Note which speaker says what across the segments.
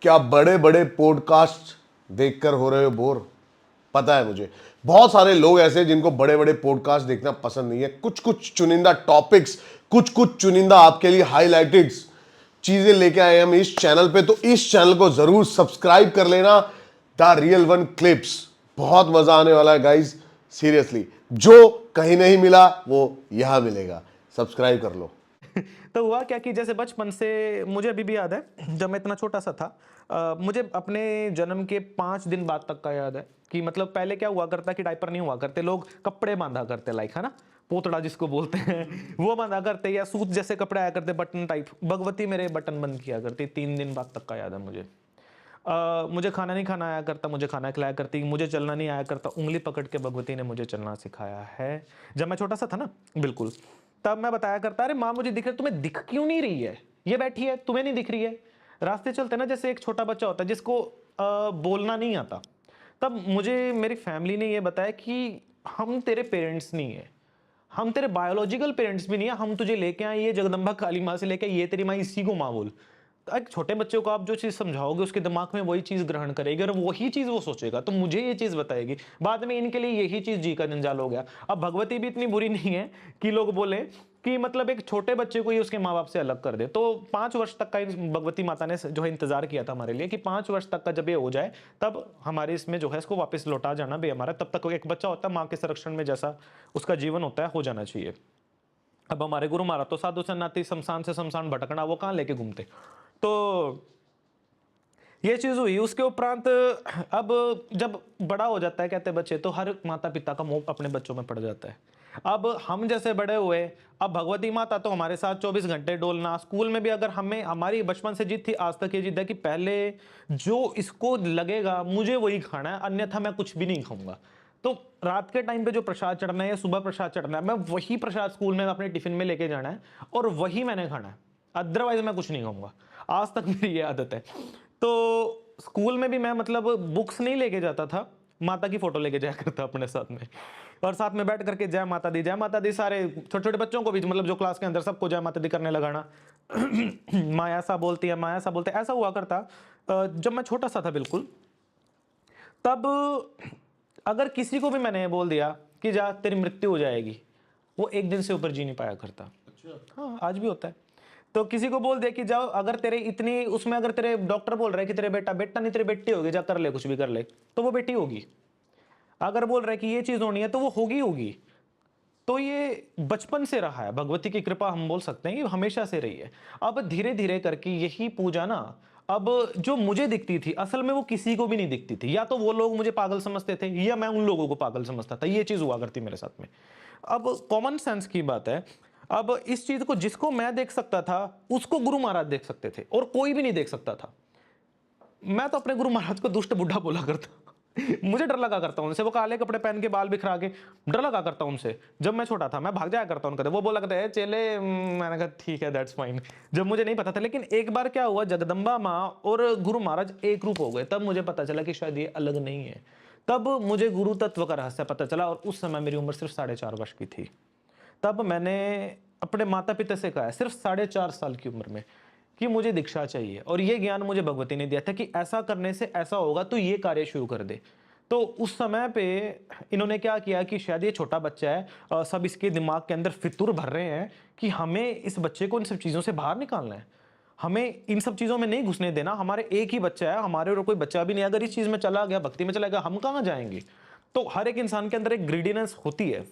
Speaker 1: क्या बड़े बड़े पॉडकास्ट देखकर हो रहे हो बोर? पता है मुझे, बहुत सारे लोग ऐसे हैं जिनको बड़े बड़े पॉडकास्ट देखना पसंद नहीं है। कुछ कुछ चुनिंदा टॉपिक्स, कुछ कुछ चुनिंदा आपके लिए हाईलाइटेड चीजें लेके आए हम इस चैनल पे, तो इस चैनल को जरूर सब्सक्राइब कर लेना। द रियल वन क्लिप्स, बहुत मजा आने वाला है गाइज, सीरियसली। जो कहीं नहीं मिला वो यहां मिलेगा, सब्सक्राइब कर लो।
Speaker 2: तो हुआ क्या कि जैसे बचपन से मुझे अभी भी याद है, जब मैं इतना छोटा सा था, मुझे अपने जन्म के 5 दिन बाद तक का याद है कि मतलब पहले क्या हुआ करता कि डायपर नहीं हुआ करते, लोग कपड़े बांधा करते, लाइक है ना, पोतड़ा जिसको बोलते हैं वो बांधा करते, या सूत जैसे कपड़े आया करते बटन टाइप। भगवती मेरे बटन बंद किया करती, 3 दिन बाद तक का याद है मुझे। मुझे खाना नहीं खाना आया करता, मुझे खाना खिलाया करती, मुझे चलना नहीं आया करता, उंगली पकड़ के भगवती ने मुझे चलना सिखाया है जब मैं छोटा सा था ना, बिल्कुल। तब मैं बताया करता, अरे माँ मुझे दिख रही, तुम्हें दिख क्यों नहीं रही है, ये बैठी है तुम्हें नहीं दिख रही है। रास्ते चलते ना, जैसे एक छोटा बच्चा होता है जिसको बोलना नहीं आता, तब मुझे मेरी फैमिली ने ये बताया कि हम तेरे पेरेंट्स नहीं है, हम तेरे बायोलॉजिकल पेरेंट्स भी नहीं है, हम तुझे लेके आए ये जगदम्बा काली माँ से लेके, ये तेरी माँ, इसी को माँ बोल। तो एक छोटे बच्चे को आप जो चीज़ समझाओगे उसके दिमाग में वही चीज़ ग्रहण करेगी और वही चीज़ वो सोचेगा, तो मुझे ये चीज़ बताएगी। बाद में इनके लिए यही चीज़ जी का जंजाल हो गया। अब भगवती भी इतनी बुरी नहीं है कि लोग बोले कि मतलब एक छोटे बच्चे को ही उसके माँ बाप से अलग कर दे। तो 5 वर्ष तक का भगवती माता ने जो है इंतजार किया था हमारे लिए कि 5 वर्ष तक का जब ये हो जाए तब हमारे इसमें जो है इसको वापस लौटा जाना भी हमारा, तब तक एक बच्चा होता है माँ के संरक्षण में जैसा उसका जीवन होता है हो जाना चाहिए। अब हमारे गुरु महाराज तो साधु सन्यासी शमशान से शमशान भटकना, वो कहाँ लेके घूमते। तो ये चीज हुई। उसके उपरांत अब जब बड़ा हो जाता है कहते बच्चे, तो हर माता पिता का मोह अपने बच्चों में पड़ जाता है। अब हम जैसे बड़े हुए, अब भगवती माता तो हमारे साथ 24 घंटे डोलना, स्कूल में भी अगर हमें, हमारी बचपन से जिद थी, आज तक ये जिद है कि पहले जो इसको लगेगा मुझे वही खाना है, अन्यथा मैं कुछ भी नहीं खाऊंगा। तो रात के टाइम पे जो प्रसाद चढ़ना है या सुबह प्रसाद चढ़ना है, मैं वही प्रसाद स्कूल में अपने टिफिन में लेके जाना है और वही मैंने खाना है, अदरवाइज मैं कुछ नहीं खाऊंगा। आज तक मेरी ये आदत है। तो स्कूल में भी मैं मतलब बुक्स नहीं लेके जाता था, माता की फोटो लेके जाया करता अपने साथ में, और साथ में बैठ करके जय माता दी सारे छोटे छोटे बच्चों को भी, मतलब जो क्लास के अंदर सबको जय माता दी करने लगाना। माया सा बोलती है, माया सा बोलते हैं, ऐसा हुआ करता। जब मैं छोटा सा था बिल्कुल, तब अगर किसी को भी मैंने बोल दिया कि जा तेरी मृत्यु हो जाएगी, वो एक दिन से ऊपर जी नहीं पाया करता। हाँ, आज भी होता है। तो किसी को बोल दे कि जाओ, अगर तेरे इतनी उसमें, अगर तेरे डॉक्टर बोल रहे हैं कि तेरे बेटा, बेटा नहीं तेरी बेटी होगी, जा कर ले कुछ भी कर ले, तो वो बेटी होगी। अगर बोल रहे हैं कि ये चीज होनी है तो वो होगी होगी। तो ये बचपन से रहा है, भगवती की कृपा हम बोल सकते हैं, ये हमेशा से रही है। अब धीरे धीरे करके यही पूजा ना, अब जो मुझे दिखती थी असल में वो किसी को भी नहीं दिखती थी, या तो वो लोग मुझे पागल समझते थे या मैं उन लोगों को पागल समझता था, ये चीज हुआ करती मेरे साथ में। अब कॉमन सेंस की बात है, अब इस चीज को जिसको मैं देख सकता था उसको गुरु महाराज देख सकते थे और कोई भी नहीं देख सकता था। मैं तो अपने गुरु महाराज को दुष्ट बुढ़ा बोला करता। मुझे डर लगा करता उनसे, वो काले कपड़े पहन के बाल बिखरा के, डर लगा करता उनसे। जब मैं छोटा था मैं भाग जाया करता उनका, वो बोला करते हैं चले, मैंने कहा ठीक है दैट्स फाइन, जब मुझे नहीं पता था। लेकिन एक बार क्या हुआ, जगदम्बा माँ और गुरु महाराज एक रूप हो गए, तब मुझे पता चला कि शायद ये अलग नहीं है। तब मुझे गुरु तत्व का रहस्य पता चला, और उस समय मेरी उम्र सिर्फ 4.5 वर्ष की थी। तब मैंने अपने माता पिता से कहा, सिर्फ 4.5 साल की उम्र में, कि मुझे दीक्षा चाहिए, और ये ज्ञान मुझे भगवती ने दिया था कि ऐसा करने से ऐसा होगा, तो ये कार्य शुरू कर दे। तो उस समय पे इन्होंने क्या किया कि शायद ये छोटा बच्चा है, सब इसके दिमाग के अंदर फितूर भर रहे हैं कि हमें इस बच्चे को इन सब चीज़ों से बाहर निकालना है, हमें इन सब चीज़ों में नहीं घुसने देना, हमारे एक ही बच्चा है, हमारे और कोई बच्चा भी नहीं, अगर इस चीज़ में चला गया, भक्ति में चला गया, हम कहाँ जाएंगे। तो हर एक इंसान के अंदर एक ग्रीडीनेस होती है,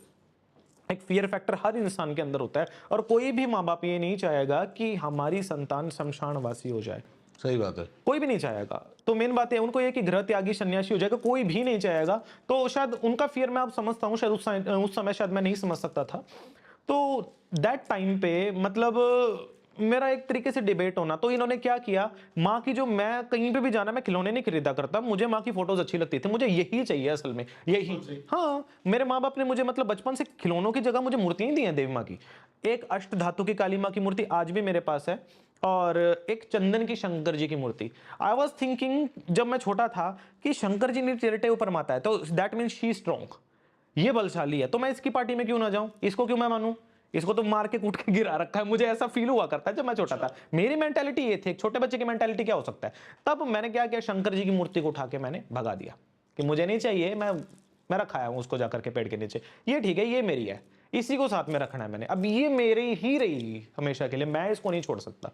Speaker 2: एक फियर फैक्टर हर इंसान के अंदर होता है, और कोई भी माँ बाप ये नहीं चाहेगा कि हमारी संतान शमशानवासी हो जाए।
Speaker 1: सही बात है।
Speaker 2: कोई भी नहीं चाहेगा। तो मेन बात है उनको ये कि गृह त्यागी सन्यासी हो जाएगा, कोई भी नहीं चाहेगा। तो शायद उनका फियर मैं अब समझता हूँ, शायद उस समय शायद मैं नहीं समझ सकता था। तो दैट टाइम पे मतलब मेरा एक तरीके से डिबेट होना, तो इन्होंने क्या किया, माँ की जो, मैं कहीं पे भी जाना मैं खिलौने नहीं खरीदा करता, मुझे माँ की फोटोज अच्छी लगती थी, मुझे यही चाहिए असल में, यही। हाँ, मेरे माँ बाप ने मुझे मतलब बचपन से खिलौनों की जगह मुझे मूर्तियां दी हैं देवी माँ की। एक अष्ट धातु की काली माँ की मूर्ति आज भी मेरे पास है, और एक चंदन की शंकर जी की मूर्ति। आई वॉज थिंकिंग जब मैं छोटा था कि शंकर जी ने चिरटे ऊपर माता है, तो दैट मीन शी स्ट्रॉन्ग, ये बलशाली है, तो मैं इसकी पार्टी में क्यों ना जाऊं, इसको क्यों मैं मानूं, इसको तो मार के कूट के गिरा रखा है। मुझे ऐसा फील हुआ करता है जब मैं छोटा था। मेरी मेंटालिटी ये थी, एक छोटे बच्चे की मेंटालिटी क्या हो सकता है। तब मैंने क्या किया, शंकर जी की मूर्ति को उठा के मैंने भगा दिया कि मुझे नहीं चाहिए, मैं रखा हूं उसको जाकर के पेड़ के नीचे, ये ठीक है, ये मेरी है, इसी को साथ में रखना है मैंने, अब ये मेरी ही रहेगी हमेशा के लिए, मैं इसको नहीं छोड़ सकता।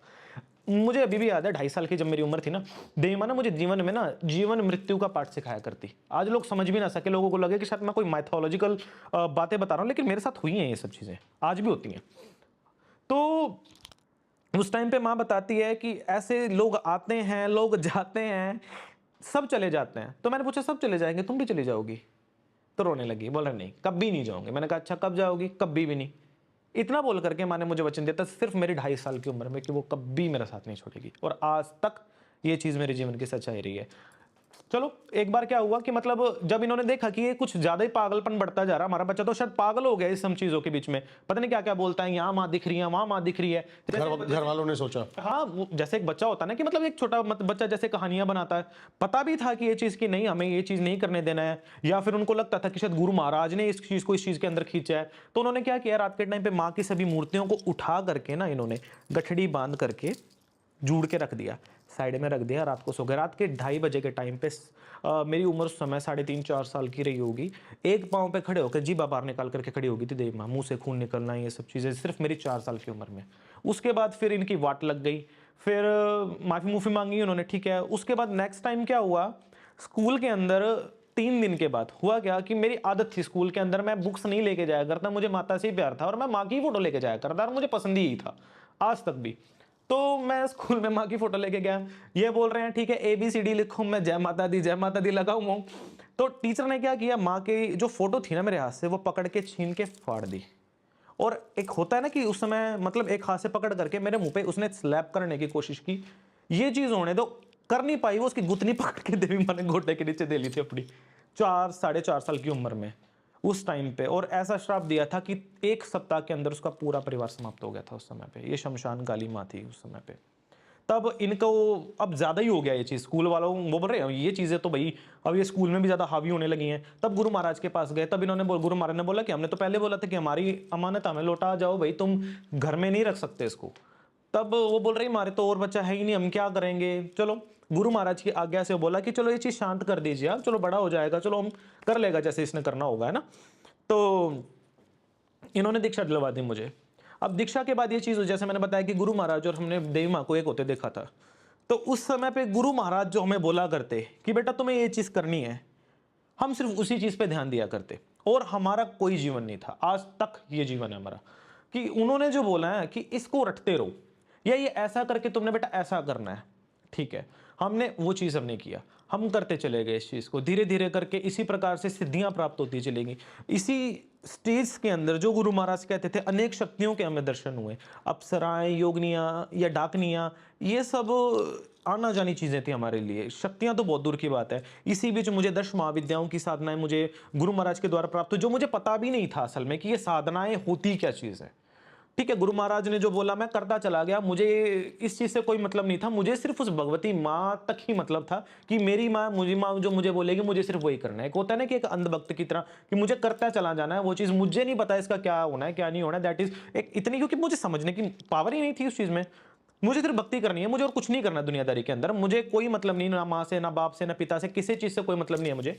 Speaker 2: मुझे अभी भी याद है 2.5 साल की जब मेरी उम्र थी ना, देवी माँ ना मुझे जीवन में ना जीवन मृत्यु का पाठ सिखाया करती। आज लोग समझ भी ना सके, लोगों को लगे कि शायद मैं कोई माइथोलॉजिकल बातें बता रहा हूँ, लेकिन मेरे साथ हुई हैं ये सब चीज़ें, आज भी होती हैं। तो उस टाइम पे माँ बताती है कि ऐसे लोग आते हैं, लोग जाते हैं, सब चले जाते हैं। तो मैंने पूछा सब चले जाएंगे, तुम भी चली जाओगी? तो रोने लगी, बोल रहे नहीं कभी नहीं जाऊंगे। मैंने कहा अच्छा कब जाओगी? कभी भी नहीं। इतना बोल करके माँ ने मुझे वचन दिया था सिर्फ मेरी 2.5 साल की उम्र में कि वो कभी मेरा साथ नहीं छोड़ेगी, और आज तक ये चीज़ मेरे जीवन की सच्चाई रही है। चलो एक बार क्या हुआ कि मतलब जब इन्होंने देखा कि ये कुछ ज्यादा ही पागलपन बढ़ता जा रहा, हमारा बच्चा तो शायद पागल हो गया इस सब चीजों के बीच में, पता नहीं क्या क्या बोलता है, यहाँ माँ दिख रही है, वहां माँ दिख रही है।
Speaker 1: घर वालों ने सोचा,
Speaker 2: हाँ, जैसे एक बच्चा होता है ना कि मतलब एक छोटा बच्चा जैसे कहानियां बनाता है, पता भी था कि ये चीज की नहीं, हमें ये चीज नहीं करने देना है, या फिर उनको लगता था कि शायद गुरु महाराज ने इस चीज के अंदर खींचा है। तो उन्होंने क्या किया, रात के टाइम पे माँ की सभी मूर्तियों को उठा करके ना इन्होंने गठड़ी बांध करके जोड़ के रख दिया, साइड में रख दिया, रात को सो गए। रात के 2:30 बजे के टाइम पे मेरी उम्र उस समय 3.5-4 साल की रही होगी। एक पाँव पे खड़े होकर जीभा बाहर निकाल करके खड़ी होगी थी देवी माँ, मुंह से खून निकलना, ये सब चीज़ें सिर्फ मेरी 4 साल की उम्र में। उसके बाद फिर इनकी वाट लग गई, फिर माफ़ी मुफ़ी मांगी उन्होंने, ठीक है। उसके बाद नेक्स्ट टाइम क्या हुआ, स्कूल के अंदर 3 दिन के बाद हुआ क्या कि मेरी आदत थी स्कूल के अंदर मैं बुक्स नहीं लेके जाया करता, मुझे माता से ही प्यार था और मैं माँ की फोटो लेके जाया करता और मुझे पसंद ही था आज तक भी। तो मैं स्कूल में माँ की फोटो लेके गया, ये बोल रहे हैं ठीक है ABCD लिखो, मैं जय माता दी लगा हूँ। तो टीचर ने क्या किया, माँ की जो फोटो थी ना मेरे हाथ से, वो पकड़ के छीन के फाड़ दी। और एक होता है ना कि उस समय मतलब एक हाथ से पकड़ करके मेरे मुंह पे उसने स्लैप करने की कोशिश की, ये चीज होने दो, कर नहीं पाई। वो उसकी गुतनी पकड़ के देवी माँ ने घोटे के नीचे दे ली थी अपनी 4-4.5 साल की उम्र में उस टाइम पे। और ऐसा श्राप दिया था कि 1 सप्ताह के अंदर उसका पूरा परिवार समाप्त हो गया था उस समय पे। ये शमशान काली माँ थी उस समय पे। तब इनको अब ज्यादा ही हो गया ये चीज, स्कूल वालों वो बोल रहे हैं ये चीजें तो भाई अब ये स्कूल में भी ज्यादा हावी होने लगी हैं। तब गुरु महाराज के पास गए, तब इन्होंने गुरु महाराज ने बोला कि हमने तो पहले बोला था कि हमारी अमानत हमें लौटा जाओ भाई, तुम घर में नहीं रख सकते इसको। तब वो बोल रही हमारे तो और बच्चा है ही नहीं, हम क्या करेंगे। चलो गुरु महाराज की आज्ञा से बोला कि चलो ये चीज शांत कर दीजिए आप, चलो बड़ा हो जाएगा, चलो हम कर लेगा जैसे इसने करना होगा, है ना। तो इन्होंने दीक्षा दिलवा दी मुझे। अब दीक्षा के बाद ये चीज, जैसे मैंने बताया कि गुरु महाराज और हमने देवी माँ को एक होते देखा था, तो उस समय पे गुरु महाराज जो हमें बोला करते कि बेटा तुम्हें ये चीज करनी है, हम सिर्फ उसी चीज पे ध्यान दिया करते और हमारा कोई जीवन नहीं था। आज तक ये जीवन है हमारा कि उन्होंने जो बोला है कि इसको रटते रहो, या ये ऐसा करके तुमने बेटा ऐसा करना है, ठीक है। हमने वो चीज़ हमने किया, हम करते चले गए इस चीज़ को, धीरे धीरे करके इसी प्रकार से सिद्धियां प्राप्त होती चलेंगी। इसी स्टेज के अंदर जो गुरु महाराज कहते थे अनेक शक्तियों के हमें दर्शन हुए, अप्सराएं, योगनियाँ या डाकनियाँ, ये सब आना जानी चीज़ें थी हमारे लिए। शक्तियाँ तो बहुत दूर की बात है। इसी बीच मुझे 10 महाविद्याओं की साधनाएं मुझे गुरु महाराज के द्वारा प्राप्त हुई, जो मुझे पता भी नहीं था असल में कि ये साधनाएं होती क्या चीज़ है, ठीक है। गुरु महाराज ने जो बोला मैं करता चला गया, मुझे इस चीज से कोई मतलब नहीं था, मुझे सिर्फ उस भगवती माँ तक ही मतलब था कि मेरी माँ, मुझे माँ जो मुझे बोलेगी मुझे सिर्फ वही करना है। एक होता है ना कि एक अंधभक्त की तरह कि मुझे करता चला जाना है, वो चीज मुझे नहीं पता इसका क्या होना है क्या नहीं होना है, दैट इज एक इतनी, क्योंकि मुझे समझने की पावर ही नहीं थी उस चीज में। मुझे सिर्फ भक्ति करनी है, मुझे और कुछ नहीं करना दुनियादारी के अंदर, मुझे कोई मतलब नहीं, ना माँ से, ना बाप से, ना पिता से, किसी चीज से कोई मतलब नहीं है मुझे।